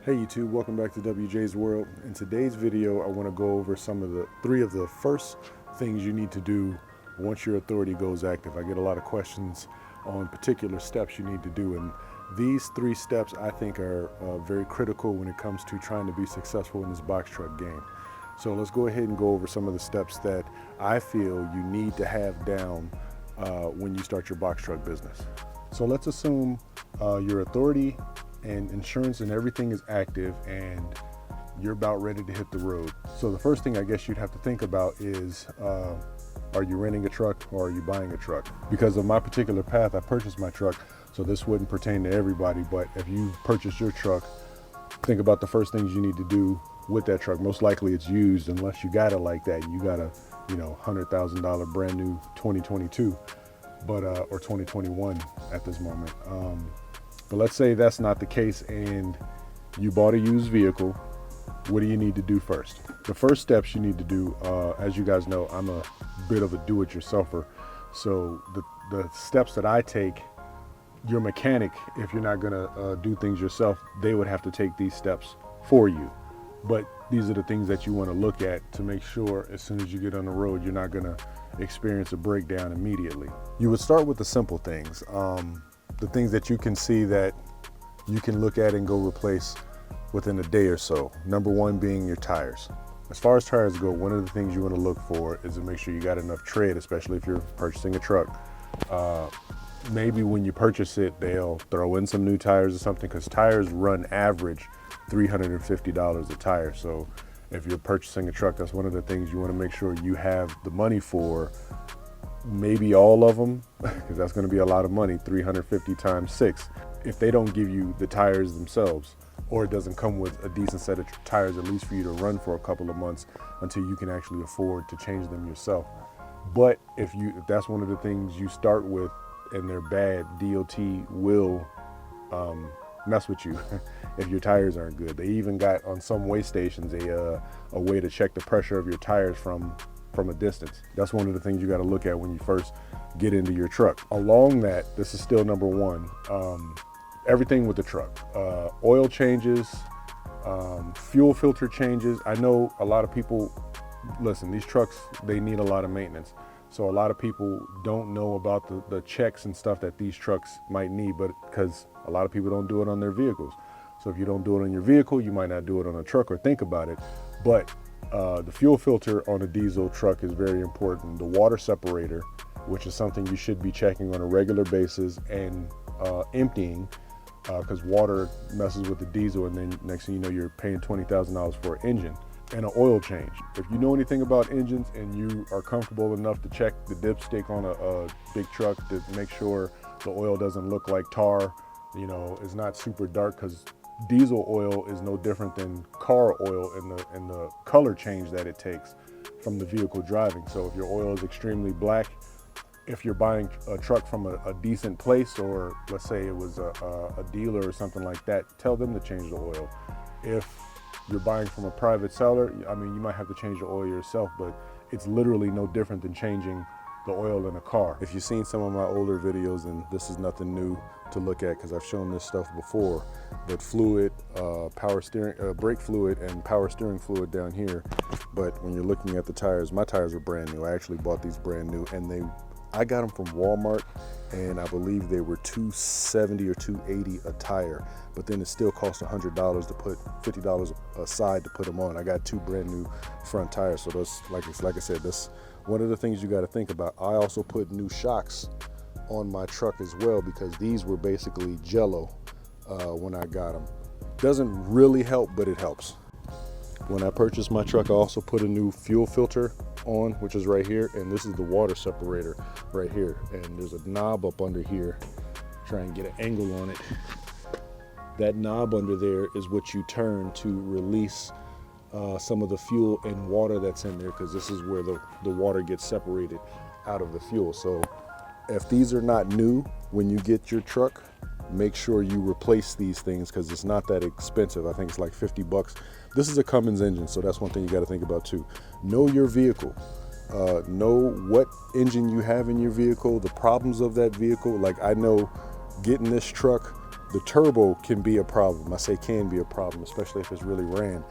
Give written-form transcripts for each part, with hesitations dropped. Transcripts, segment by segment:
Hey YouTube, welcome back to WJ's World. In today's video, I want to go over some of the three of the first things you need to do once your authority goes active. I get a lot of questions on particular steps you need to do, and these three steps I think are very critical when it comes to trying to be successful in this box truck game. So let's go ahead and go over some of the steps that I feel you need to have down when you start your box truck business. So let's assume your authority and insurance and everything is active and you're about ready to hit the road. So the first thing I guess you'd have to think about is, are you renting a truck or are you buying a truck? Because of my particular path, I purchased my truck, so this wouldn't pertain to everybody, but if you purchase your truck, think about the first things you need to do with that truck. Most likely it's used, unless you got it like that. You got a, $100,000 brand new 2022, but or 2021 at this moment. But let's say that's not the case and you bought a used vehicle. What do you need to do first? The first steps you need to do, as you guys know, I'm a bit of a do-it-yourselfer. So the steps that I take, your mechanic, if you're not gonna do things yourself, they would have to take these steps for you. But these are the things that you wanna look at to make sure as soon as you get on the road, you're not gonna experience a breakdown immediately. You would start with the simple things. The things that you can see that you can look at and go replace within a day or so. Number one being your tires. As far as tires go, one of the things you want to look for is to make sure you got enough tread, especially if you're purchasing a truck. Maybe when you purchase it, they'll throw in some new tires or something, because tires run average $350 a tire. So if you're purchasing a truck, that's one of the things you want to make sure you have the money for. Maybe all of them, because that's going to be a lot of money, 350 times 6. If they don't give you the tires themselves, or it doesn't come with a decent set of tires, at least for you to run for a couple of months until you can actually afford to change them yourself. But if that's one of the things you start with and they're bad, DOT will mess with you if your tires aren't good. They even got on some way stations a way to check the pressure of your tires from a distance. That's one of the things you got to look at when you first get into your truck. Along that, this is still number one, everything with the truck. Oil changes, fuel filter changes. I know a lot of people, listen, these trucks, they need a lot of maintenance. So a lot of people don't know about the checks and stuff that these trucks might need, but because a lot of people don't do it on their vehicles. So if you don't do it on your vehicle, you might not do it on a truck or think about it. But the fuel filter on a diesel truck is very important. The water separator, which is something you should be checking on a regular basis and emptying, because water messes with the diesel, and then next thing you know, you're paying $20,000 for an engine. And an oil change. If you know anything about engines and you are comfortable enough to check the dipstick on a big truck to make sure the oil doesn't look like tar, it's not super dark, because diesel oil is no different than car oil in the color change that it takes from the vehicle driving. So if your oil is extremely black, if you're buying a truck from a decent place, or let's say it was a dealer or something like that, tell them to change the oil. If you're buying from a private seller, you might have to change the oil yourself, but it's literally no different than changing the oil in a car. If you've seen some of my older videos, and this is nothing new to look at because I've shown this stuff before, but fluid, power steering, brake fluid and power steering fluid down here. But when you're looking at the tires, my tires were brand new. I actually bought these brand new, and I got them from Walmart, and I believe they were $270 or $280 a tire, but then it still cost $100 to put $50 aside to put them on. I got two brand new front tires. So that's, like I said, that's one of the things you got to think about. I also put new shocks on my truck as well, because these were basically jello when I got them. Doesn't really help, but it helps. When I purchased my truck, I also put a new fuel filter on, which is right here, and this is the water separator right here, and there's a knob up under here. Try and get an angle on it. That knob under there is what you turn to release some of the fuel and water that's in there, because this is where the water gets separated out of the fuel. So if these are not new when you get your truck, make sure you replace these things, because it's not that expensive. I think it's like 50 bucks. This is a Cummins engine, so that's one thing you got to think about too. Know your vehicle. Know what engine you have in your vehicle, the problems of that vehicle. Like, I know getting this truck The turbo can be a problem. I say can be a problem, especially if it's really ran,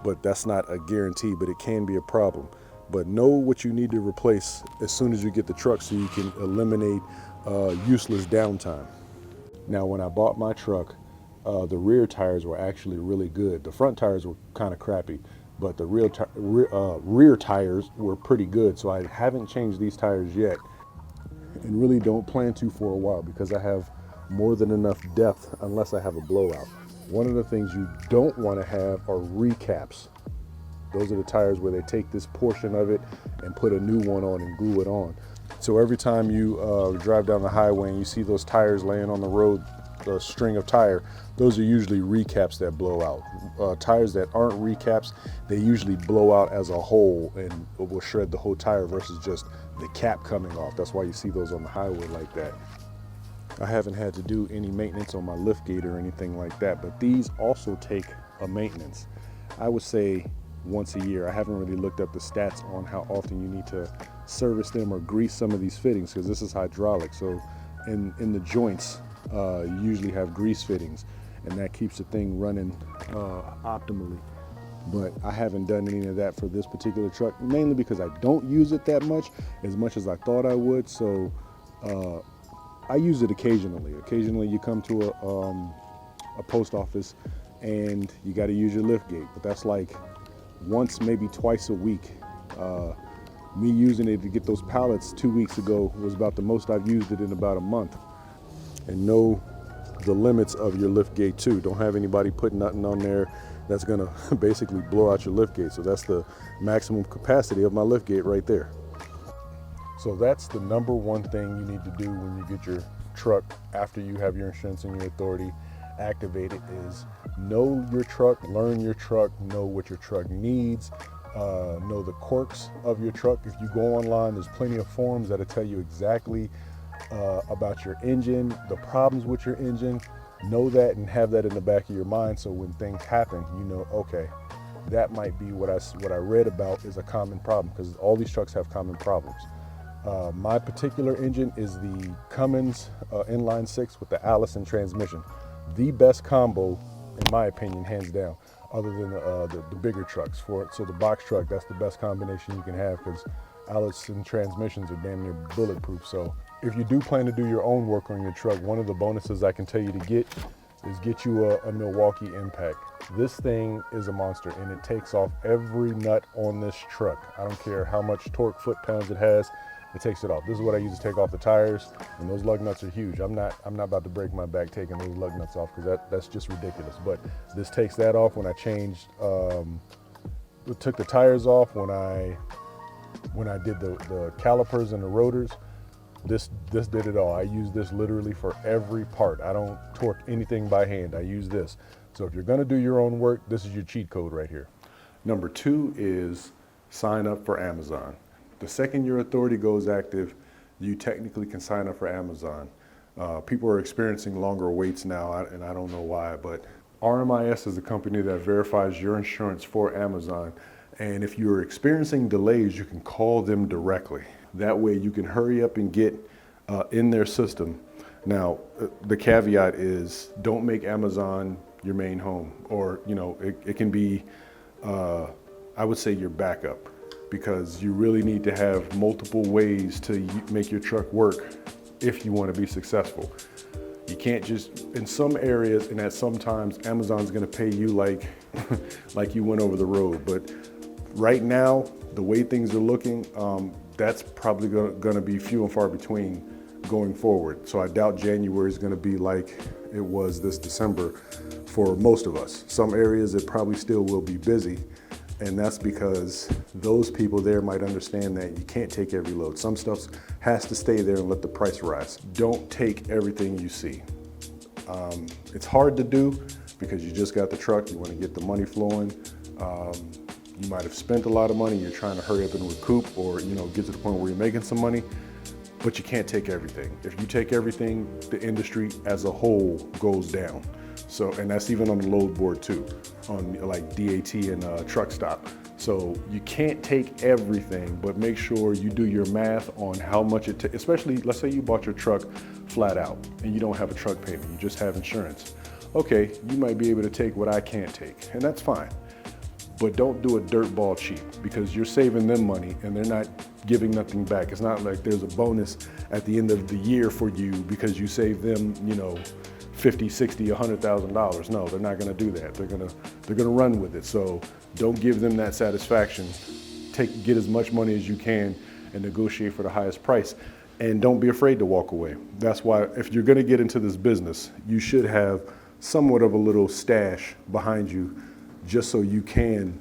but that's not a guarantee, but it can be a problem. But know what you need to replace as soon as you get the truck so you can eliminate useless downtime. Now, when I bought my truck, the rear tires were actually really good. The front tires were kind of crappy, but the rear tires were pretty good. So I haven't changed these tires yet, and really don't plan to for a while because I have more than enough depth unless I have a blowout. One of the things you don't want to have are recaps. Those are the tires where they take this portion of it and put a new one on and glue it on. So every time you drive down the highway and you see those tires laying on the road, the string of tire, those are usually recaps that blow out. Tires that aren't recaps, they usually blow out as a whole and will shred the whole tire versus just the cap coming off. That's why you see those on the highway like that. I haven't had to do any maintenance on my liftgate or anything like that, but these also take a maintenance. I would say once a year. I haven't really looked up the stats on how often you need to service them or grease some of these fittings because this is hydraulic. So in the joints, you usually have grease fittings, and that keeps the thing running optimally. But I haven't done any of that for this particular truck, mainly because I don't use it that much as I thought I would. So I use it occasionally. Occasionally you come to a post office and you got to use your liftgate, but that's like once, maybe twice a week. Me using it to get those pallets 2 weeks ago was about the most I've used it in about a month. And know the limits of your liftgate too. Don't have anybody put nothing on there that's gonna basically blow out your liftgate. So that's the maximum capacity of my liftgate right there. So that's the number one thing you need to do when you get your truck after you have your insurance and your authority activated is know your truck, learn your truck, know what your truck needs, know the quirks of your truck. If you go online, there's plenty of forums that'll tell you exactly about your engine, the problems with your engine. Know that and have that in the back of your mind so when things happen, you know, okay, that might be what I read about is a common problem, because all these trucks have common problems. My particular engine is the Cummins inline 6 with the Allison transmission. The best combo, in my opinion, hands down, other than the bigger trucks. So the box truck, that's the best combination you can have because Allison transmissions are damn near bulletproof. So if you do plan to do your own work on your truck, one of the bonuses I can tell you to get is get you a Milwaukee Impact. This thing is a monster and it takes off every nut on this truck. I don't care how much torque foot-pounds it has, it takes it off. This is what I use to take off the tires, and those lug nuts are huge. I'm not about to break my back taking those lug nuts off because that's just ridiculous. But this takes that off. When I changed, took the tires off, when I did the calipers and the rotors, this did it all. I use this literally for every part. I don't torque anything by hand. I use this. So if you're gonna do your own work, this is your cheat code right here. Number 2 is sign up for Amazon. The second your authority goes active, you technically can sign up for Amazon. People are experiencing longer waits now, and I don't know why, but RMIS is a company that verifies your insurance for Amazon. And if you're experiencing delays, you can call them directly. That way you can hurry up and get in their system. Now, the caveat is don't make Amazon your main home, or it can be, I would say, your backup, because you really need to have multiple ways to make your truck work if you want to be successful. You can't just, in some areas and at some times, Amazon's going to pay you like you went over the road. But right now, the way things are looking, that's probably going to be few and far between going forward. So I doubt January is going to be like it was this December for most of us. Some areas it probably still will be busy, and that's because those people there might understand that you can't take every load. Some stuff has to stay there and let the price rise. Don't take everything you see. It's hard to do because you just got the truck, you want to get the money flowing. You might have spent a lot of money, you're trying to hurry up and recoup, or get to the point where you're making some money, but you can't take everything. If you take everything, the industry as a whole goes down. So, and that's even on the load board too, on like DAT and truck stop. So you can't take everything, but make sure you do your math on how much it takes, especially let's say you bought your truck flat out and you don't have a truck payment, you just have insurance. Okay, you might be able to take what I can't take, and that's fine. But don't do a dirt ball cheap, because you're saving them money and they're not giving nothing back. It's not like there's a bonus at the end of the year for you because you save them, you know, $50, $60, $100,000. No, they're not gonna do that. They're gonna run with it. So don't give them that satisfaction. Get as much money as you can and negotiate for the highest price. And don't be afraid to walk away. That's why if you're gonna get into this business, you should have somewhat of a little stash behind you, just so you can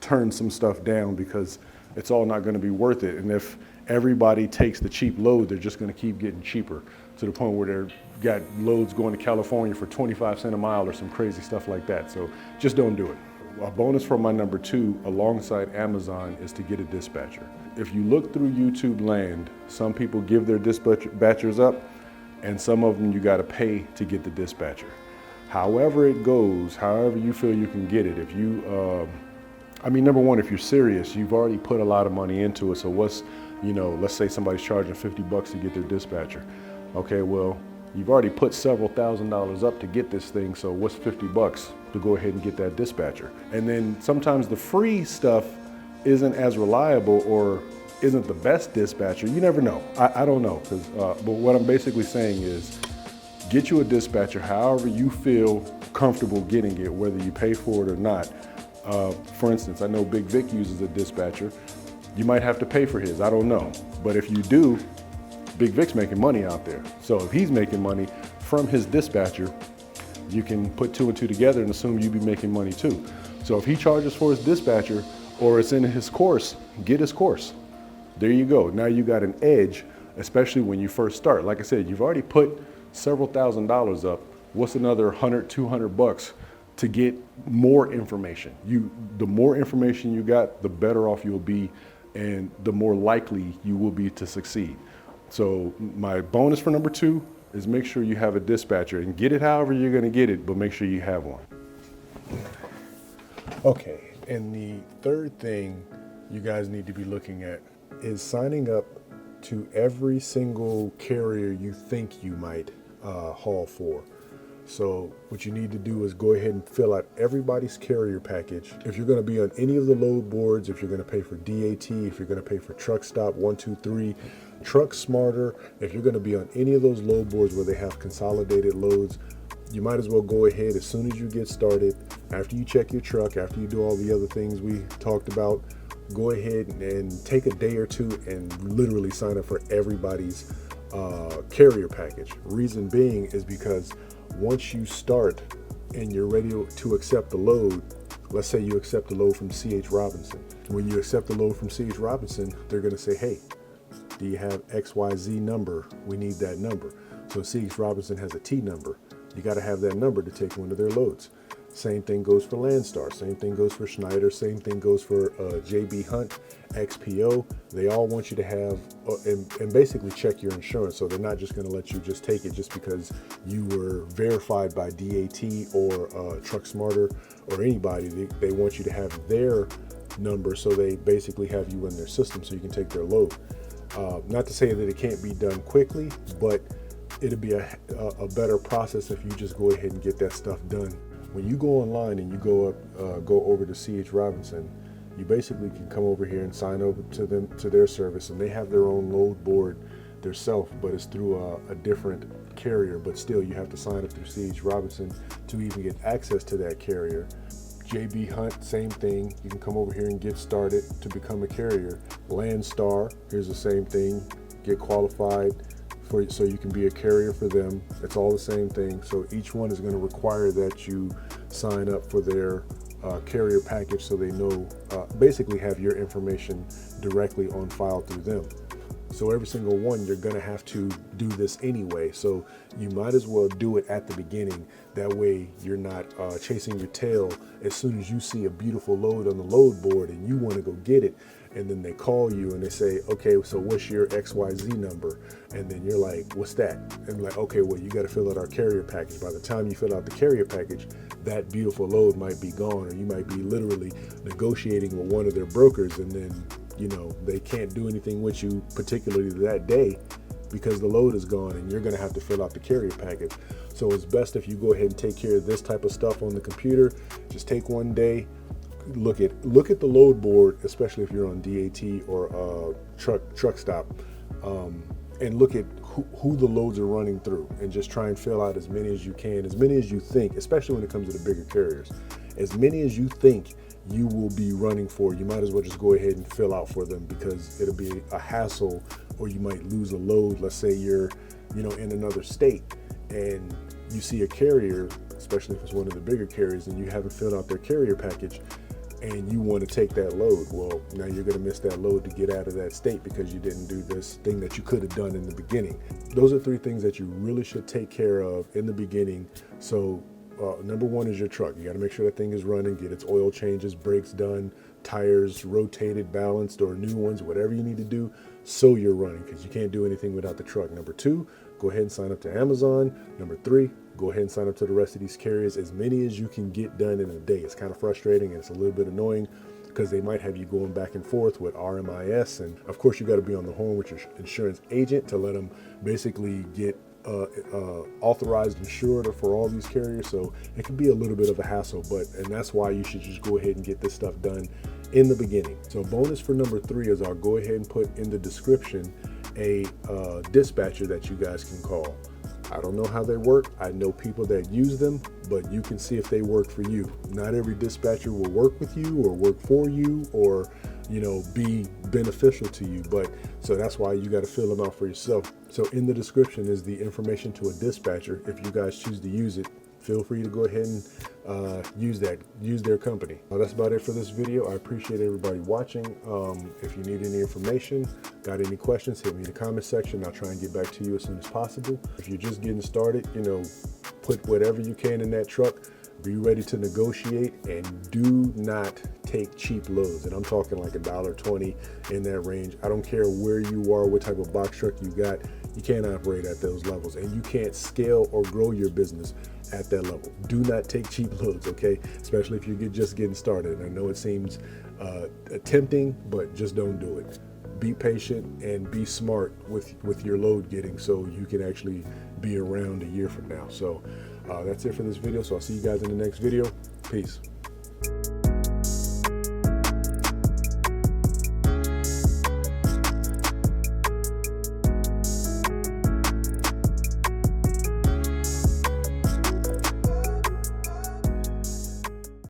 turn some stuff down, because it's all not gonna be worth it. And if everybody takes the cheap load, they're just gonna keep getting cheaper to the point where they're got loads going to California for 25 cents a mile or some crazy stuff like that. So just don't do it. A bonus for my number 2 alongside Amazon is to get a dispatcher. If you look through YouTube land, some people give their dispatchers up, and some of them you gotta pay to get the dispatcher. However it goes, however you feel you can get it. If you, I mean, number one, if you're serious, you've already put a lot of money into it. So what's, you know, let's say somebody's charging $50 to get their dispatcher. Okay, well, you've already put several $1,000s up to get this thing. So what's $50 to go ahead and get that dispatcher? And then sometimes the free stuff isn't as reliable or isn't the best dispatcher. You never know. I don't know. But what I'm basically saying is, get you a dispatcher however you feel comfortable getting it, whether you pay for it or not. For instance, I know Big Vic uses a dispatcher. You might have to pay for his, I don't know. But if you do, Big Vic's making money out there. So if he's making money from his dispatcher, you can put 2 and 2 together and assume you'd be making money too. So if he charges for his dispatcher or it's in his course, get his course. There you go. Now you got an edge, especially when you first start. Like I said, you've already put several $1,000s up. What's another $100, $200 to get more information? The more information you got, the better off you'll be, and the more likely you will be to succeed. So my bonus for number 2 is make sure you have a dispatcher, and get it however you're gonna get it, but make sure you have one. Okay, and the third thing you guys need to be looking at is signing up to every single carrier you think you might haul for. So what you need to do is go ahead and fill out everybody's carrier package. If you're going to be on any of the load boards, if you're going to pay for DAT, if you're going to pay for Truck Stop 123, Truck Smarter, if you're going to be on any of those load boards where they have consolidated loads, you might as well go ahead as soon as you get started, after you check your truck, after you do all the other things we talked about, go ahead and take a day or two and literally sign up for everybody's carrier package. Reason being is because once you start and you're ready to accept the load, let's say you accept the load from C.H. Robinson. When you accept the load from C.H. Robinson, they're gonna say, hey, do you have XYZ number? We need that number. So C.H. Robinson has a T number. You gotta have that number to take one of their loads. Same thing goes for Landstar, same thing goes for Schneider, same thing goes for JB Hunt, XPO. They all want you to have, and basically check your insurance. So they're not just gonna let you just take it just because you were verified by DAT or Truck Smarter or anybody. They want you to have their number, so they basically have you in their system so you can take their load. Not to say that it can't be done quickly, but it'll be a better process if you just go ahead and get that stuff done. When you go online and you go over to C.H. Robinson, you basically can come over here and sign over to them, to their service, and they have their own load board themselves, but it's through a different carrier. But still, you have to sign up through C.H. Robinson to even get access to that carrier. JB Hunt, same thing. You can come over here and get started to become a carrier. Landstar, here's the same thing. Get qualified so you can be a carrier for them. It's all the same thing. So each one is going to require that you sign up for their carrier package, so they know, basically have your information directly on file through them. So every single one, you're gonna have to do this anyway. So you might as well do it at the beginning. That way you're not chasing your tail as soon as you see a beautiful load on the load board and you wanna go get it. And then they call you and they say, okay, so what's your XYZ number? And then you're like, what's that? And like, okay, well, you gotta fill out our carrier package. By the time you fill out the carrier package, that beautiful load might be gone, or you might be literally negotiating with one of their brokers, and then, you know, they can't do anything with you, particularly that day, because the load is gone and you're gonna have to fill out the carrier package. So it's best if you go ahead and take care of this type of stuff on the computer. Just take one day, look at the load board, especially if you're on DAT or truck stop, and look at who the loads are running through, and just try and fill out as many as you can, as many as you think, especially when it comes to the bigger carriers. As many as you think you will be running for, you might as well just go ahead and fill out for them, because it'll be a hassle, or you might lose a load. Let's say you're, you know, in another state and you see a carrier, especially if it's one of the bigger carriers, and you haven't filled out their carrier package and you want to take that load. Well, now you're going to miss that load to get out of that state because you didn't do this thing that you could have done in the beginning. Those are 3 things that you really should take care of in the beginning. So number 1 is your truck. You got to make sure that thing is running, get its oil changes, brakes done, tires rotated, balanced, or new ones, whatever you need to do so you're running, because you can't do anything without the truck. Number 2, go ahead and sign up to Amazon. Number 3, go ahead and sign up to the rest of these carriers, as many as you can get done in a day. It's kind of frustrating and it's a little bit annoying because they might have you going back and forth with RMIS. And of course, you got to be on the horn with your insurance agent to let them basically get authorized insured for all these carriers. So it can be a little bit of a hassle, and that's why you should just go ahead and get this stuff done in the beginning. So bonus for number 3 is I'll go ahead and put in the description a dispatcher that you guys can call. I don't know how they work. I know people that use them, but you can see if they work for you. Not every dispatcher will work with you or work for you or, you know, be beneficial to you. But so that's why you got to fill them out for yourself. So in the description is the information to a dispatcher. If you guys choose to use it, feel free to go ahead and use their company. That's about it for this video. I appreciate everybody watching. If you need any information, got any questions, hit me in the comment section. I'll try and get back to you as soon as possible. If you're just getting started, you know, put whatever you can in that truck. Be ready to negotiate, and do not take cheap loads. And I'm talking like $1.20 in that range. I don't care where you are, what type of box truck you got. You can't operate at those levels, and you can't scale or grow your business at that level. Do not take cheap loads, okay? Especially if you're just getting started. And I know it seems tempting, but just don't do it. Be patient and be smart with your load getting, so you can actually be around a year from now. So that's it for this video. So I'll see you guys in the next video. Peace.